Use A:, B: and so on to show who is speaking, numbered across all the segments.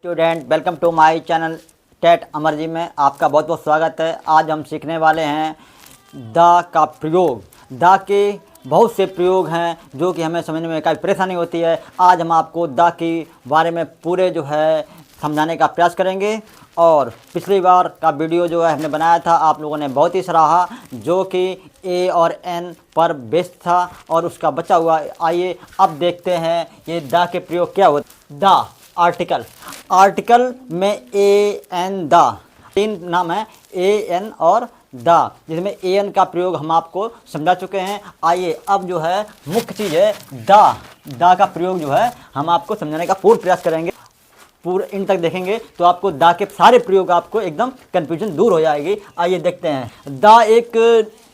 A: Student, welcome to my channel TET Amar ji में आपका बहुत बहुत स्वागत है। आज हम सीखने वाले हैं द का प्रयोग। द के बहुत से प्रयोग हैं जो कि हमें समझने में काफ़ी परेशानी होती है। आज हम आपको द के बारे में पूरे जो है समझाने का प्रयास करेंगे। और पिछली बार का वीडियो जो है हमने बनाया था, आप लोगों ने बहुत ही सराहा, जो कि ए और एन पर बेस्ड था और उसका बचा हुआ। आइए अब देखते हैं ये द के प्रयोग क्या होता। द आर्टिकल में ए एन द, तीन नाम है ए एन और द, जिसमें ए एन का प्रयोग हम आपको समझा चुके हैं। आइए अब जो है मुख्य चीज़ है द का प्रयोग जो है हम आपको समझाने का पूर्ण प्रयास करेंगे। पूरे इन तक देखेंगे तो आपको द के सारे प्रयोग आपको एकदम कन्फ्यूजन दूर हो जाएगी। आइए देखते हैं। द एक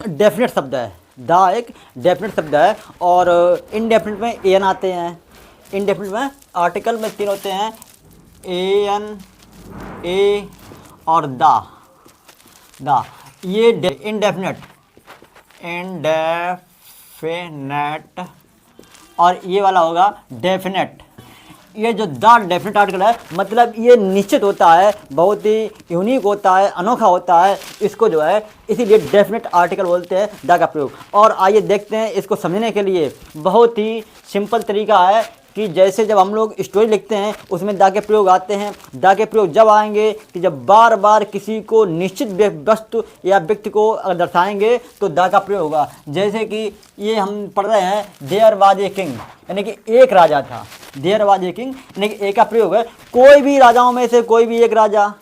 A: डेफिनेट शब्द है। द एक डेफिनेट शब्द है और इनडेफिनेट में ए एन आते हैं। इनडेफिनेट में आर्टिकल में तीन होते हैं, ए एन, ए और द। ये इनडेफिनेट और ये वाला होगा डेफिनेट। ये जो द डेफिनेट आर्टिकल है, मतलब ये निश्चित होता है, बहुत ही यूनिक होता है, अनोखा होता है। इसको जो है इसीलिए डेफिनेट आर्टिकल बोलते हैं द का प्रयोग। और आइए देखते हैं इसको समझने के लिए बहुत ही सिंपल तरीका है कि जैसे जब हम लोग स्टोरी लिखते हैं उसमें द के प्रयोग आते हैं। द के प्रयोग जब आएंगे कि जब बार बार किसी को निश्चित वस्तु या व्यक्ति को अगर दर्शाएंगे तो द का प्रयोग होगा। जैसे कि ये हम पढ़ रहे हैं, देयर वाज ए किंग, यानी कि एक राजा था। देयर वाज ए किंग यानी कि ए का प्रयोग है कोई भी राजाओं में से कोई भी एक राजा।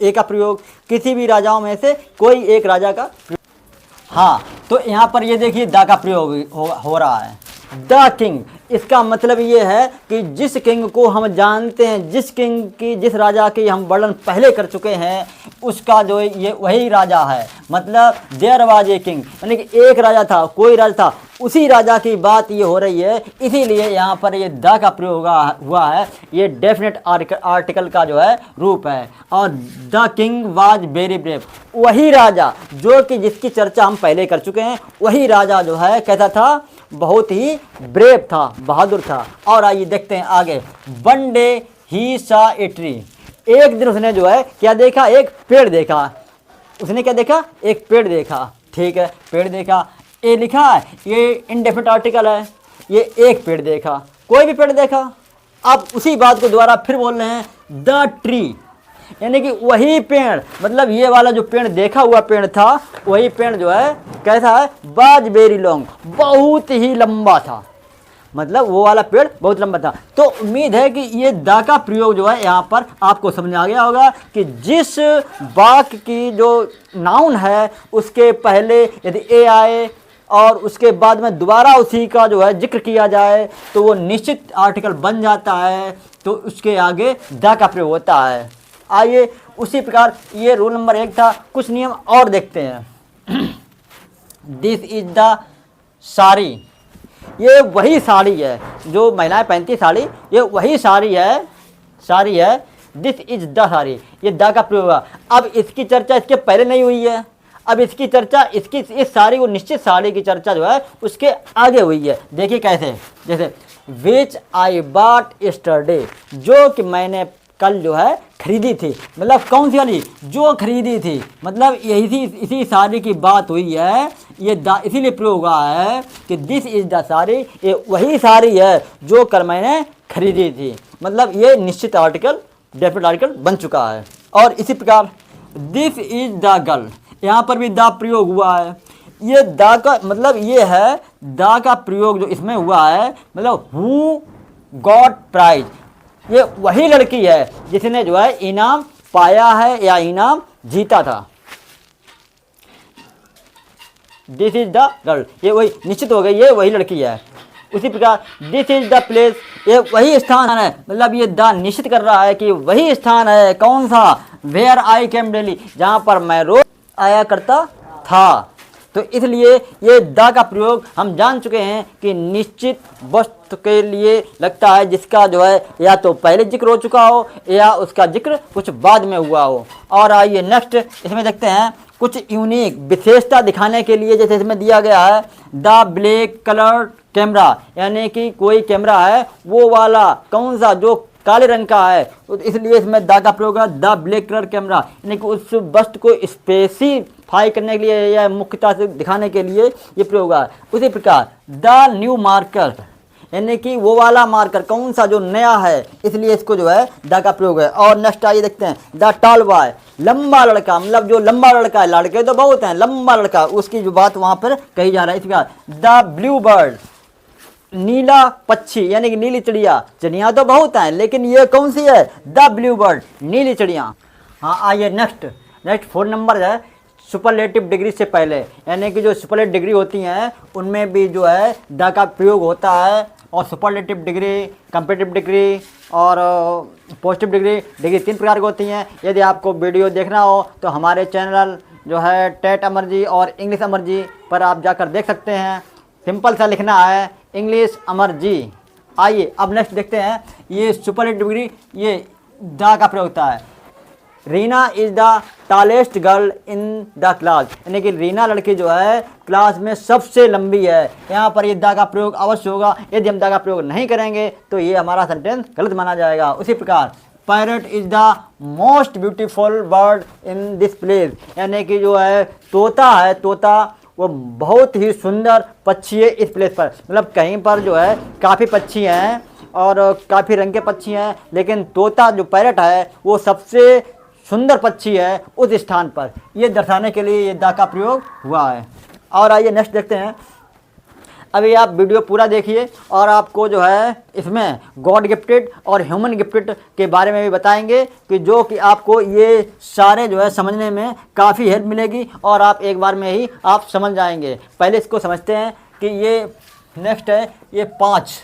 A: ए का प्रयोग किसी भी राजाओं में से कोई एक राजा का प्रयोग। हाँ, तो यहाँ पर ये देखिए द का प्रयोग हो रहा है। द किंग, इसका मतलब ये है कि जिस किंग को हम जानते हैं, जिस किंग की, जिस राजा की हम वर्णन पहले कर चुके हैं, उसका जो ये वही राजा है। मतलब देयर वाज ए किंग यानी कि एक राजा था, कोई राजा था, उसी राजा की बात ये हो रही है। इसीलिए यहाँ पर ये द का प्रयोग हुआ है। ये डेफिनेट आर्टिकल का जो है रूप है। और the king was very brave, वही राजा जो कि जिसकी चर्चा हम पहले कर चुके हैं, वही राजा जो है कैसा था, बहुत ही ब्रेव था, बहादुर था। और आइए देखते हैं आगे। वन डे ही सा ए ट्री, एक दिन उसने जो है क्या देखा, एक पेड़ देखा। उसने क्या देखा, एक पेड़ देखा। ठीक है, पेड़ देखा, ए लिखा है, ये इनडेफिनिट आर्टिकल है। ये एक पेड़ देखा, कोई भी पेड़ देखा। अब उसी बात को दोबारा फिर बोल रहे हैं, द ट्री यानी कि वही पेड़, मतलब ये वाला जो पेड़ देखा हुआ पेड़ था, वही पेड़ जो है कैसा है, वाज वेरी लॉन्ग, बहुत ही लंबा था। मतलब वो वाला पेड़ बहुत लंबा था। तो उम्मीद है कि ये द का प्रयोग जो है यहाँ पर आपको समझ आ गया होगा कि जिस वाक्य की जो नाउन है उसके पहले यदि ए आए और उसके बाद में दोबारा उसी का जो है जिक्र किया जाए तो वो निश्चित आर्टिकल बन जाता है, तो उसके आगे द का प्रयोग होता है। आइए उसी प्रकार ये रूल नंबर 1 था। कुछ नियम और देखते हैं। दिस इज द साड़ी, ये वही साड़ी है जो महिलाएं पहनती साड़ी, ये वही साड़ी है। दिस इज द साड़ी, ये द का प्रयोग हुआ। अब इसकी चर्चा इसके पहले नहीं हुई है, अब इसकी चर्चा इस साड़ी को, निश्चित साड़ी की चर्चा जो है उसके आगे हुई है। देखिए कैसे, जैसे विच आई बॉट यस्टरडे, जो कि मैंने कल जो है खरीदी थी। मतलब कौन सी वाली, जो खरीदी थी, मतलब यही इसी साड़ी की बात हुई है। ये इसीलिए प्रयोग हुआ है कि दिस इज द साड़ी, ये वही साड़ी है जो कल मैंने खरीदी थी। मतलब ये निश्चित आर्टिकल, डेफिनेट आर्टिकल बन चुका है। और इसी प्रकार दिस इज द गर्ल, यहाँ पर भी द प्रयोग हुआ है। ये द का मतलब ये है, द का प्रयोग जो इसमें हुआ है, मतलब हु गॉट प्राइज, ये वही लड़की है जिसने जो है इनाम पाया है या इनाम जीता था। दिस इज द गर्ल, ये वही निश्चित हो गई, ये वही लड़की है। उसी प्रकार दिस इज द प्लेस, ये वही स्थान है। मतलब ये द निश्चित कर रहा है कि वही स्थान है। कौन सा, वेयर आई केम डेली, जहाँ पर मैं रोज आया करता था। तो इसलिए ये द का प्रयोग हम जान चुके हैं कि निश्चित वस्तु के लिए लगता है जिसका जो है या तो पहले जिक्र हो चुका हो या उसका जिक्र कुछ बाद में हुआ हो। और आइए नेक्स्ट इसमें देखते हैं कुछ यूनिक विशेषता दिखाने के लिए। जैसे इसमें दिया गया है द ब्लैक कलर कैमरा, यानी कि कोई कैमरा है वो वाला कौन सा जो काले रंग का है, तो इसलिए इसमें द का प्रयोग है द ब्लैक कलर कैमरा, यानी कि उस वस्तु को स्पेसिफाई करने के लिए या मुख्यता से दिखाने के लिए ये प्रयोग है। उसी प्रकार द न्यू मार्कर, यानी कि वो वाला मार्कर कौन सा जो नया है, इसलिए इसको जो है द का प्रयोग है। और नेक्स्ट आइए देखते हैं द टॉल बॉय, लंबा लड़का, मतलब जो लंबा लड़का है, लड़के तो बहुत हैं, लंबा लड़का, उसकी जो बात वहाँ पर कही जा रहा है। इस प्रकार द ब्लू बर्ड, नीला पक्षी, यानी कि नीली चिड़िया, चिड़िया तो बहुत हैं लेकिन ये कौन सी है, द ब्लू बर्ड, नीली चिड़िया। हाँ आइए नेक्स्ट 4 नंबर है सुपरलेटिव डिग्री से पहले, यानी कि जो सुपरलेटिव डिग्री होती हैं उनमें भी जो है द का प्रयोग होता है। और सुपरलेटिव डिग्री, कंपेटिव डिग्री और पॉजिटिव डिग्री 3 प्रकार की होती हैं। यदि आपको वीडियो देखना हो तो हमारे चैनल जो है टेट अमर जी और इंग्लिश अमर जी पर आप जाकर देख सकते हैं। सिंपल सा लिखना है इंग्लिश अमर जी। आइए अब नेक्स्ट देखते हैं, ये सुपरलेटिव डिग्री, ये द का प्रयोग होता है। Reena is the tallest girl in the class, यानी कि रीना लड़की जो है क्लास में सबसे लंबी है। यहाँ पर ये द का प्रयोग अवश्य होगा, यदि हम द का प्रयोग नहीं करेंगे तो ये हमारा सेंटेंस गलत माना जाएगा। उसी प्रकार parrot is the most beautiful bird in this place, यानी कि जो है तोता है, तोता वो बहुत ही सुंदर पक्षी है इस प्लेस पर। मतलब कहीं पर जो है काफ़ी पक्षी हैं और काफ़ी रंग के पक्षी हैं, लेकिन तोता जो पैरट है वो सबसे सुंदर पक्षी है उस स्थान पर, ये दर्शाने के लिए ये द का प्रयोग हुआ है। और आइए नेक्स्ट देखते हैं। अभी आप वीडियो पूरा देखिए और आपको जो है इसमें गॉड गिफ्टेड और ह्यूमन गिफ्टेड के बारे में भी बताएंगे, कि जो कि आपको ये सारे जो है समझने में काफ़ी हेल्प मिलेगी और आप एक बार में ही आप समझ जाएंगे। पहले इसको समझते हैं कि ये नेक्स्ट है ये पाँच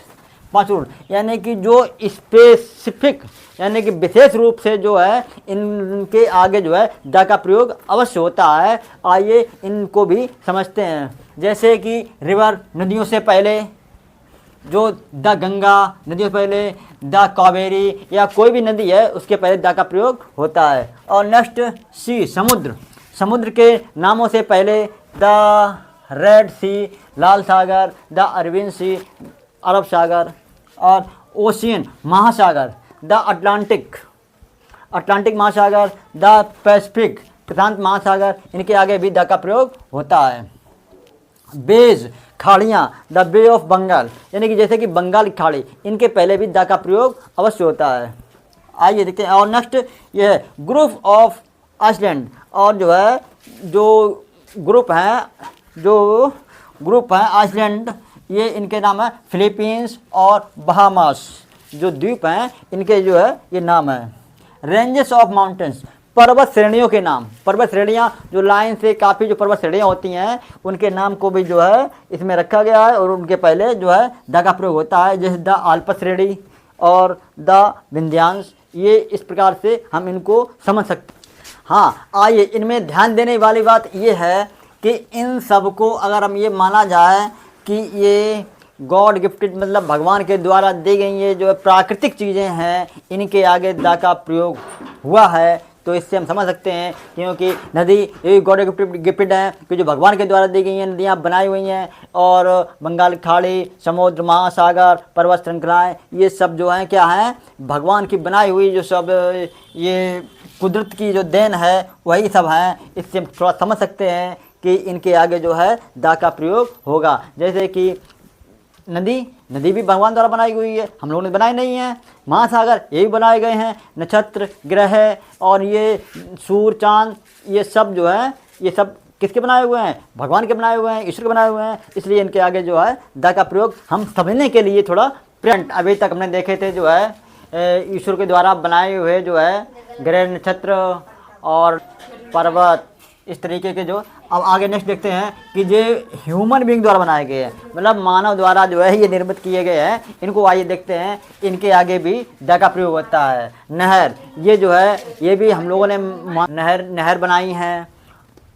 A: रूल, यानी कि जो स्पेसिफिक, यानी कि विशेष रूप से जो है इनके आगे जो है द का प्रयोग अवश्य होता है। आइए इनको भी समझते हैं। जैसे कि रिवर, नदियों से पहले, जो द गंगा, नदियों से पहले द कावेरी, या कोई भी नदी है उसके पहले द का प्रयोग होता है। और नेक्स्ट सी, समुद्र, समुद्र के नामों से पहले द रेड सी, लाल सागर, द अरविंद सी, अरब सागर। और ओशियन, महासागर, द अटलांटिक महासागर, द पैसिफिक, प्रशांत महासागर, इनके आगे भी द का प्रयोग होता है। बेज, खाड़ियाँ, द बे ऑफ बंगाल, यानी कि जैसे कि बंगाल की खाड़ी, इनके पहले भी द का प्रयोग अवश्य होता है। आइए देखते हैं। और नेक्स्ट ये है ग्रुप ऑफ आइसलैंड, और जो है जो ग्रुप हैं आइसलैंड, ये इनके नाम है फिलीपींस और बहामास, जो द्वीप हैं इनके जो है ये नाम है। रेंजेस ऑफ माउंटेन्स, पर्वत श्रेणियों के नाम, पर्वत श्रेणियाँ जो लाइन से काफ़ी जो पर्वत श्रेणियाँ होती हैं उनके नाम को भी जो है इसमें रखा गया है और उनके पहले जो है द का प्रयोग होता है। जैसे द आल्पस श्रेणी और द विंध्यांश, ये इस प्रकार से हम इनको समझ सकते। हाँ आइए इनमें ध्यान देने वाली बात ये है कि इन सब को अगर हम ये माना जाए कि ये गॉड गिफ्टेड, मतलब भगवान के द्वारा दी गई ये जो प्राकृतिक चीज़ें हैं इनके आगे द का प्रयोग हुआ है, तो इससे हम समझ सकते हैं। क्योंकि नदी ये गॉड गिफ्टेड है कि जो भगवान के द्वारा दी गई हैं, नदियाँ बनाई हुई हैं, और बंगाल की खाड़ी, समुद्र, महासागर, पर्वत श्रृंखलाएँ, ये सब जो हैं क्या हैं, भगवान की बनाई हुई जो सब ये कुदरत की जो देन है वही सब हैं। इससे हम थोड़ा समझ सकते हैं कि इनके आगे जो है द का प्रयोग होगा। जैसे कि नदी भी भगवान द्वारा बनाई हुई है, हम लोगों ने बनाई नहीं है। महासागर ये भी बनाए गए हैं, नक्षत्र, ग्रह और ये सूर्य, चांद, ये सब जो है ये सब किसके बनाए हुए हैं, भगवान के बनाए हुए हैं, ईश्वर के बनाए हुए हैं। इसलिए इनके आगे जो है द का प्रयोग हम समझने के लिए थोड़ा प्रिंट अभी तक हमने देखे थे जो है ईश्वर के द्वारा बनाए हुए जो है ग्रह, नक्षत्र और पर्वत, इस तरीके के जो। अब आगे नेक्स्ट देखते हैं कि जो ह्यूमन बीइंग द्वारा बनाए गए हैं, मतलब मानव द्वारा जो है ये निर्मित किए गए हैं, इनको आइए देखते हैं। इनके आगे भी द का प्रयोग होता है। नहर, ये जो है ये भी हम लोगों ने नहर बनाई हैं।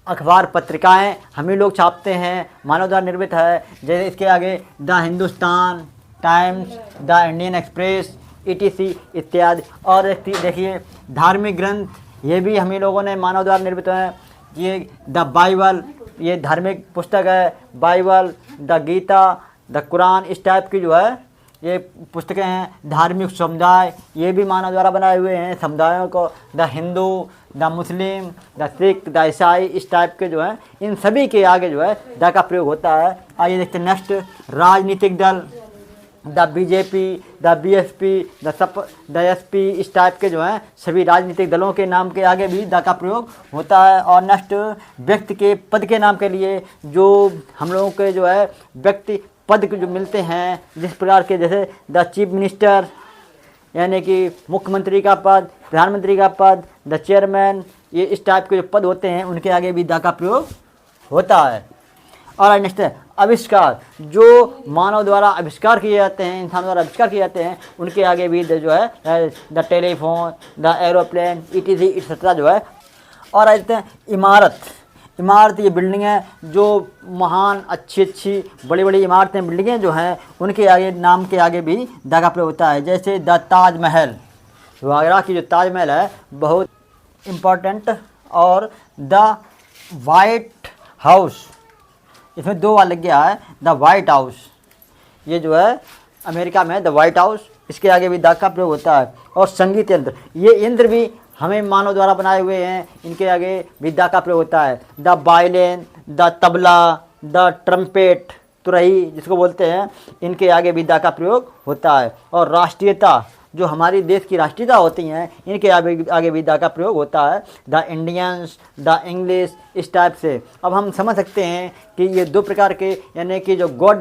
A: अखबार, पत्रिकाएं हम ही लोग छापते हैं, मानव द्वारा निर्मित है। जैसे इसके आगे the Hindustan times, the Indian express, ETC इत्यादि। और देखिए धार्मिक ग्रंथ, ये भी हम ही लोगों ने मानव द्वारा निर्मित हैं। ये द बाइबल, ये धार्मिक पुस्तक है, Bible, the Gita, the Quran, इस टाइप की जो है ये पुस्तकें हैं। धार्मिक समुदाय, ये भी मानव द्वारा बनाए हुए हैं समुदायों को, the Hindu, the Muslim, the Sikh, the ईसाई, इस टाइप के जो है इन सभी के आगे जो है द का प्रयोग होता है। आइए देखते हैं नेक्स्ट, राजनीतिक दल, the BJP, the BSP, the SP, इस टाइप के जो हैं सभी राजनीतिक दलों के नाम के आगे भी द का प्रयोग होता है। और नेक्स्ट, व्यक्ति के पद के नाम के लिए जो हम लोगों के जो है व्यक्ति पद जो मिलते हैं जिस प्रकार के, जैसे द चीफ मिनिस्टर यानी कि मुख्यमंत्री का पद, प्रधानमंत्री का पद, द चेयरमैन, ये इस टाइप के जो पद होते हैं उनके आगे भी द का प्रयोग होता है। और नेक्स्ट है आविष्कार, जो मानव द्वारा आविष्कार किए जाते हैं, इंसान द्वारा आविष्कार किए जाते हैं, उनके आगे भी जो है the telephone, the aeroplane, ETC etcetera जो है। और आ जाते हैं इमारत। इमारत ये बिल्डिंग है जो महान अच्छी बड़ी बड़ी इमारतें बिल्डिंगें जो हैं उनके आगे नाम के आगे भी द का प्रयोग होता है। जैसे द ताजमहल, जो आगरा की जो ताजमहल है बहुत इम्पोर्टेंट। और द वाइट हाउस, इसमें 2 बार लग गया है, द वाइट हाउस, ये जो है अमेरिका में द वाइट हाउस, इसके आगे भी द का प्रयोग होता है। और संगीत यंत्र, ये यंत्र भी हमें मानव द्वारा बनाए हुए हैं, इनके आगे भी द का प्रयोग होता है। The violin, the tabla, the trumpet, तुरही जिसको बोलते हैं, इनके आगे भी द का प्रयोग होता है। और राष्ट्रीयता, जो हमारी देश की राष्ट्रीयता होती हैं, इनके आगे भी द का प्रयोग होता है। द इंडियंस, द इंग्लिश, इस टाइप से। अब हम समझ सकते हैं कि ये 2 प्रकार के यानी कि जो गॉड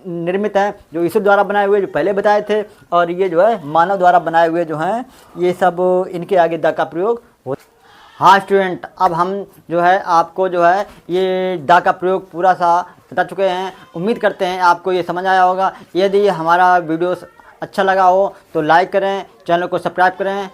A: निर्मित हैं, जो ईश्वर द्वारा बनाए हुए जो पहले बताए थे, और ये जो है मानव द्वारा बनाए हुए जो हैं, ये सब इनके आगे द का प्रयोग होता है। हाँ स्टूडेंट, अब हम जो है आपको जो है ये द का प्रयोग पूरा सा बता चुके हैं। उम्मीद करते हैं आपको ये समझ आया होगा। यदि हमारा वीडियो अच्छा लगा हो तो लाइक करें, चैनल को सब्सक्राइब करें।